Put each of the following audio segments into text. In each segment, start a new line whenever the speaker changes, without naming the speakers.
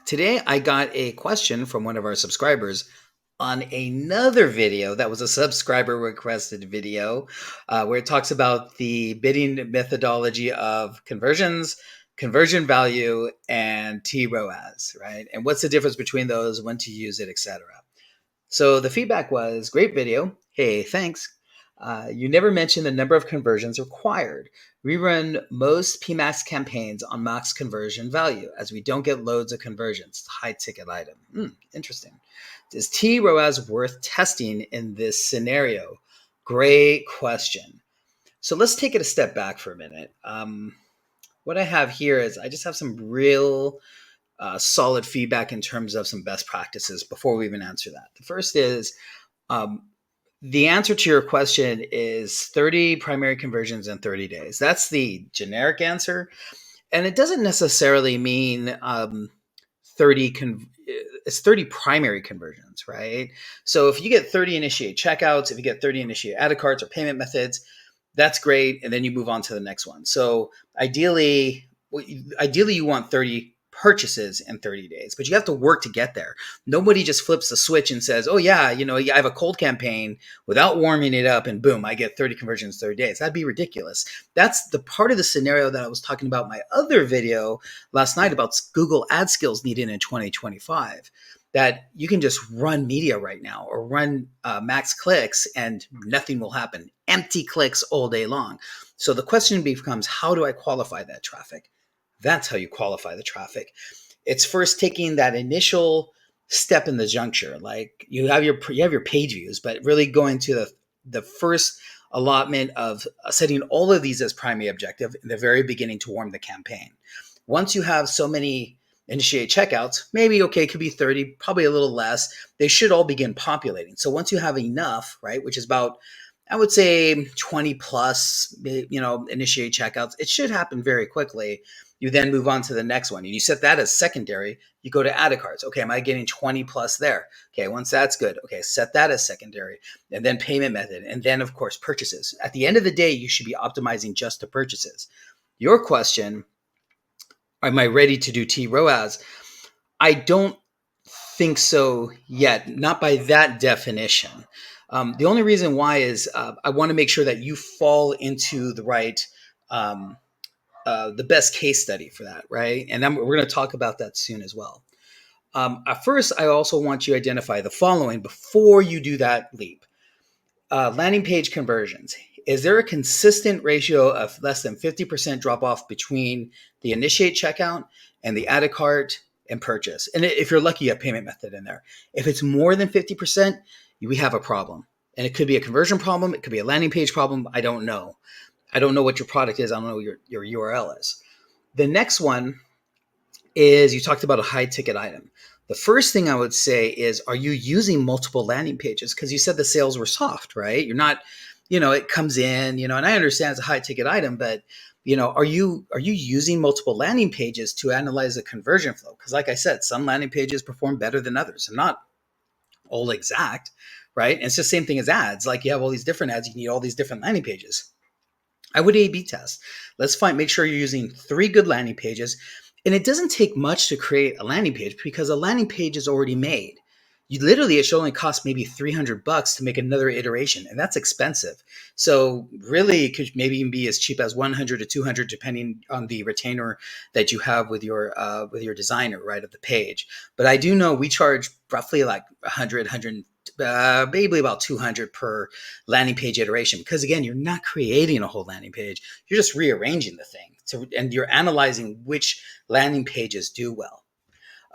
Today, I got a question from one of our subscribers on another video that was a subscriber requested video where it talks about the bidding methodology of conversions, conversion value, and tROAS, right? And what's the difference between those, when to use it, etc. So the feedback was, great video. Hey, thanks. You never mentioned the number of conversions required. We run most PMAX campaigns on max conversion value as we don't get loads of conversions. It's a high ticket item. Interesting. Is tROAS worth testing in this scenario? Great question. So let's take it a step back for a minute. What I have here is I just have some real solid feedback in terms of some best practices before we even answer that. The first is um, the answer to your question is 30 primary conversions in 30 days. That's the generic answer. And it doesn't necessarily mean 30 it's 30 primary conversions, right? So if you get 30 initiate checkouts, if you get 30 initiate added carts or payment methods, that's great. And then you move on to the next one. So ideally you want 30 purchases in 30 days, but you have to work to get there. Nobody just flips the switch and says, oh yeah, I have a cold campaign without warming it up and boom, I get 30 conversions in 30 days. That'd be ridiculous. That's the part of the scenario that I was talking about in my other video last night about Google ad skills needed in 2025. That you can just run media right now or run max clicks and nothing will happen. Empty clicks all day long. So the question becomes, how do I qualify that traffic? That's how you qualify the traffic. It's first taking that initial step in the juncture. Like you have your page views, but really going to the first allotment of setting all of these as primary objective in the very beginning to warm the campaign. Once you have so many initiate checkouts, maybe, okay, it could be 30, probably a little less. They should all begin populating. So once you have enough, right, which is about, I would say 20 plus, initiate checkouts, it should happen very quickly. You then move on to the next one and you set that as secondary. You go to added cards. Okay, am I getting 20 plus there? Okay, once that's good, okay, set that as secondary. And then payment method. And then, of course, purchases. At the end of the day, you should be optimizing just the purchases. Your question, am I ready to do tROAS? I don't think so yet, not by that definition. The only reason why is I want to make sure that you fall into the right the best case study for that, right? And then we're going to talk about that soon as well. At first, I also want you to identify the following before you do that leap. Landing page conversions. Is there a consistent ratio of less than 50% drop off between the initiate checkout and the added cart and purchase? And if you're lucky, you have payment method in there. If it's more than 50%, we have a problem. And it could be a conversion problem. It could be a landing page problem. I don't know. I don't know what your product is. I don't know what your URL is. The next one is you talked about a high ticket item. The first thing I would say is, are you using multiple landing pages? Because you said the sales were soft, right? You're not, it comes in, and I understand it's a high ticket item, but are you using multiple landing pages to analyze the conversion flow? Because like I said, some landing pages perform better than others and not all exact, right? And it's the same thing as ads. Like you have all these different ads, you need all these different landing pages. I would A/B test. Let's make sure you're using 3 good landing pages. And it doesn't take much to create a landing page because a landing page is already made. It should only cost maybe $300 to make another iteration, and that's expensive. So really, it could maybe even be as cheap as 100 to 200, depending on the retainer that you have with your designer, right, of the page. But I do know we charge roughly like 100, maybe about 200 per landing page iteration. Because again, you're not creating a whole landing page. You're just rearranging the thing. And you're analyzing which landing pages do well.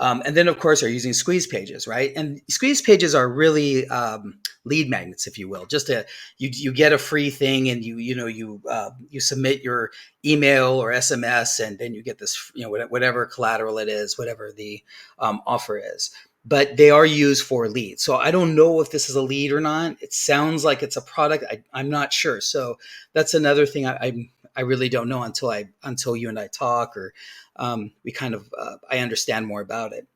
And then, of course, are using squeeze pages, right? And squeeze pages are really lead magnets, if you will. Just you get a free thing, and you submit your email or SMS, and then you get this, whatever collateral it is, whatever the offer is. But they are used for leads. So I don't know if this is a lead or not. It sounds like it's a product. I'm not sure. So that's another thing I really don't know until you and I talk, or we kind of I understand more about it.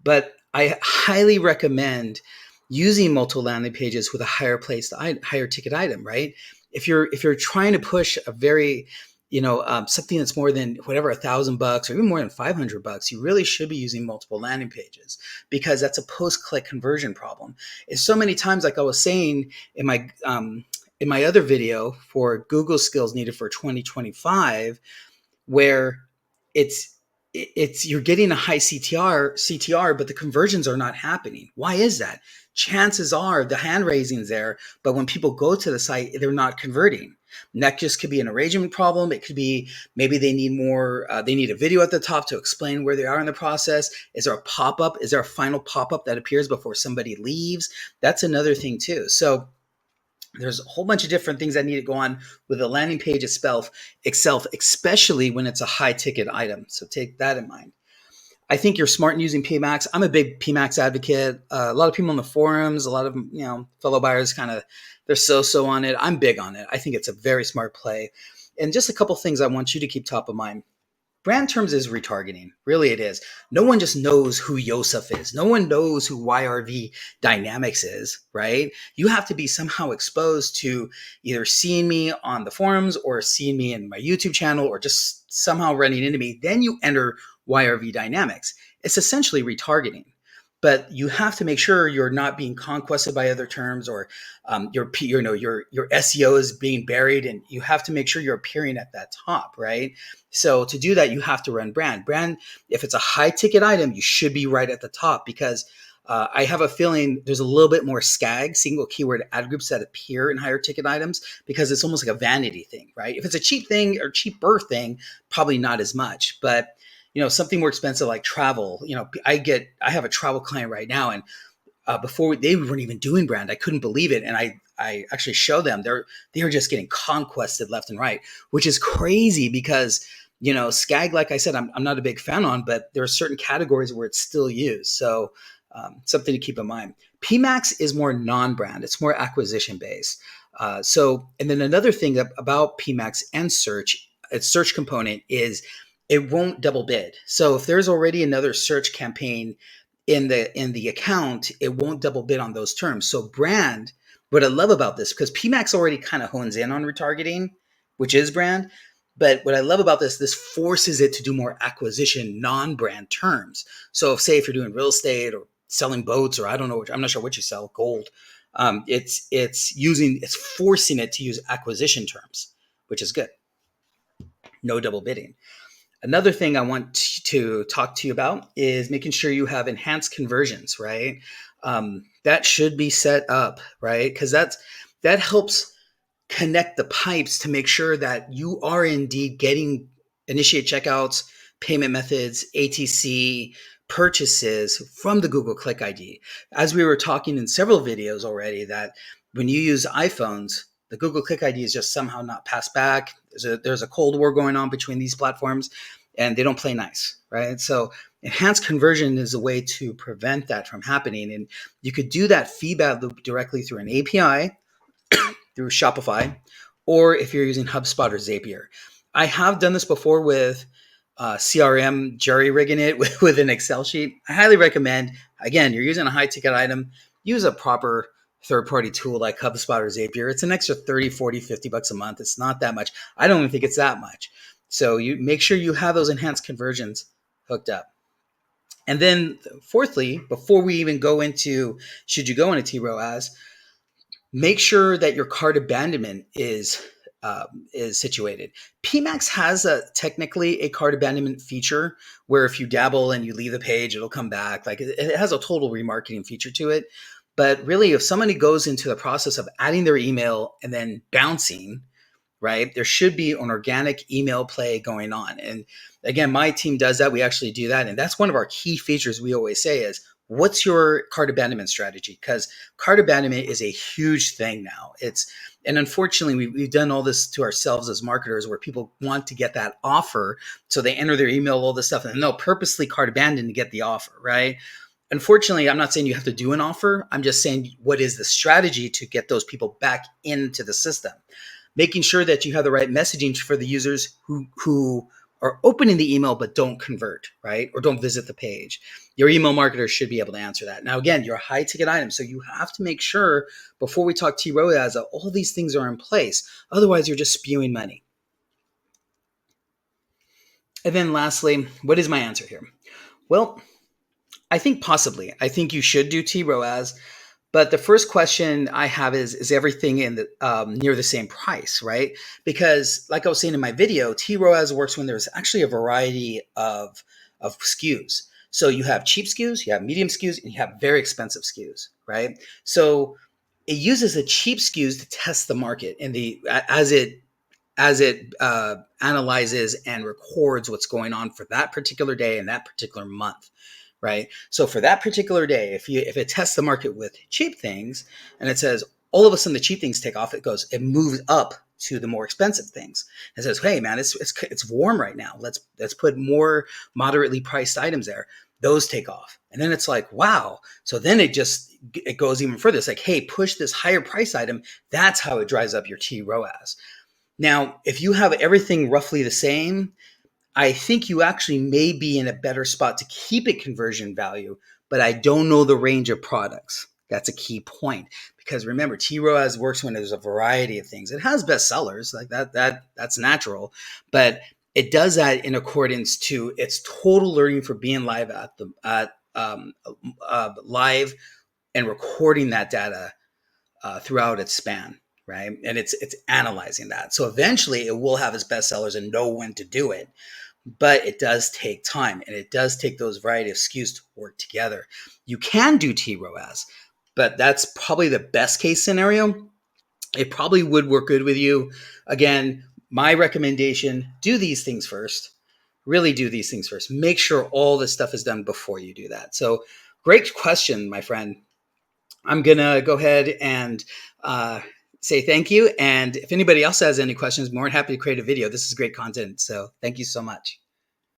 But I highly recommend using multiple landing pages with a higher ticket item, right? If you're trying to push a very something that's more than whatever, $1,000 or even more than $500, you really should be using multiple landing pages, because that's a post-click conversion problem. It's so many times, like I was saying in my other video for Google skills needed for 2025, where it's you're getting a high CTR, but the conversions are not happening. Why is that? Chances are the hand raising's there, but when people go to the site, they're not converting. And that just could be an arrangement problem. It could be maybe they need more. They need a video at the top to explain where they are in the process. Is there a pop up? Is there a final pop up that appears before somebody leaves? That's another thing too. So there's a whole bunch of different things that need to go on with the landing page itself, especially when it's a high ticket item. So take that in mind. I think you're smart in using PMAX. I'm a big PMAX advocate. A lot of people on the forums, a lot of fellow buyers, kind of they're so on it. I'm big on it. I think it's a very smart play. And just a couple things I want you to keep top of mind. Brand terms is retargeting. Really, it is. No one just knows who Yosef is. No one knows who YRV Dynamics is, right? You have to be somehow exposed to either seeing me on the forums or seeing me in my YouTube channel or just somehow running into me. Then you enter YRV Dynamics. It's essentially retargeting. But you have to make sure you're not being conquested by other terms, or your SEO is being buried, and you have to make sure you're appearing at that top, right? So to do that, you have to run brand. If it's a high ticket item, you should be right at the top, because I have a feeling there's a little bit more SKAG, single keyword ad groups, that appear in higher ticket items, because it's almost like a vanity thing, right? If it's a cheap thing or cheaper thing, probably not as much. But something more expensive like travel. I have a travel client right now, and before they weren't even doing brand, I couldn't believe it, and I actually show them they are just getting conquested left and right, which is crazy, because SKAG, like I said, I'm not a big fan on, but there are certain categories where it's still used. So something to keep in mind. PMAX is more non-brand; it's more acquisition based. And then another thing about PMAX and search, its search component is it won't double bid. So if there's already another search campaign in the account, it won't double bid on those terms. So brand, what I love about this, because PMAX already kind of hones in on retargeting, which is brand. But what I love about this forces it to do more acquisition, non-brand terms. So if you're doing real estate or selling boats, or I don't know, I'm not sure what you sell, gold, it's forcing it to use acquisition terms, which is good. No double bidding. Another thing I want to talk to you about is making sure you have enhanced conversions, right? That should be set up, right? Because that helps connect the pipes to make sure that you are indeed getting initiate checkouts, payment methods, ATC, purchases from the Google Click ID. As we were talking in several videos already, that when you use iPhones, the Google Click ID is just somehow not passed back. There's a cold war going on between these platforms, and they don't play nice, right? So enhanced conversion is a way to prevent that from happening. And you could do that feedback loop directly through an API, through Shopify, or if you're using HubSpot or Zapier. I have done this before with CRM, jerry rigging it with an Excel sheet. I highly recommend, again, you're using a high ticket item, use a proper third-party tool like HubSpot or Zapier. It's an extra 30, 40, $50 a month. It's not that much. I don't even think it's that much. So you make sure you have those enhanced conversions hooked up. And then fourthly, before we even go into, should you go into tROAS, make sure that your cart abandonment is situated. PMAX has technically a cart abandonment feature where if you dabble and you leave the page, it'll come back. Like it has a total remarketing feature to it. But really, if somebody goes into the process of adding their email and then bouncing, right, there should be an organic email play going on. And again, my team does that. We actually do that. And that's one of our key features we always say is, what's your cart abandonment strategy? Because cart abandonment is a huge thing now. And unfortunately, we've done all this to ourselves as marketers, where people want to get that offer. So they enter their email, all this stuff, and they'll purposely cart abandon to get the offer, right? Unfortunately, I'm not saying you have to do an offer. I'm just saying, what is the strategy to get those people back into the system? Making sure that you have the right messaging for the users who are opening the email but don't convert, right? Or don't visit the page. Your email marketer should be able to answer that. Now, again, you're a high ticket item, so you have to make sure before we talk tROAS that all these things are in place. Otherwise, you're just spewing money. And then lastly, what is my answer here? Well, I think possibly. I think you should do tROAS. But the first question I have is everything in the near the same price, right? Because like I was saying in my video, tROAS works when there's actually a variety of SKUs. So you have cheap SKUs, you have medium SKUs, and you have very expensive SKUs, right? So it uses the cheap SKUs to test the market in the as it analyzes and records what's going on for that particular day and that particular month, right? So for that particular day, if it tests the market with cheap things and it says all of a sudden the cheap things take off, it moves up to the more expensive things. It says, hey man, it's warm right now. Let's put more moderately priced items there. Those take off, and then it's like wow. So then it goes even further. It's like, hey, push this higher price item. That's how it drives up your tROAS. Now, if you have everything roughly the same, I think you actually may be in a better spot to keep it conversion value, but I don't know the range of products. That's a key point because remember, tROAS works when there's a variety of things. It has bestsellers like that's natural, but it does that in accordance to its total learning for being live live and recording that data throughout its span, right? And it's analyzing that. So eventually, it will have its bestsellers and know when to do it. But it does take time, and it does take those variety of SKUs to work together. You can do tROAS, but that's probably the best case scenario. It probably would work good with you. Again, my recommendation: do these things first. Really do these things first. Make sure all this stuff is done before you do that. So, great question, my friend. I'm going to go ahead and say thank you. And if anybody else has any questions, more than happy to create a video. This is great content. So thank you so much.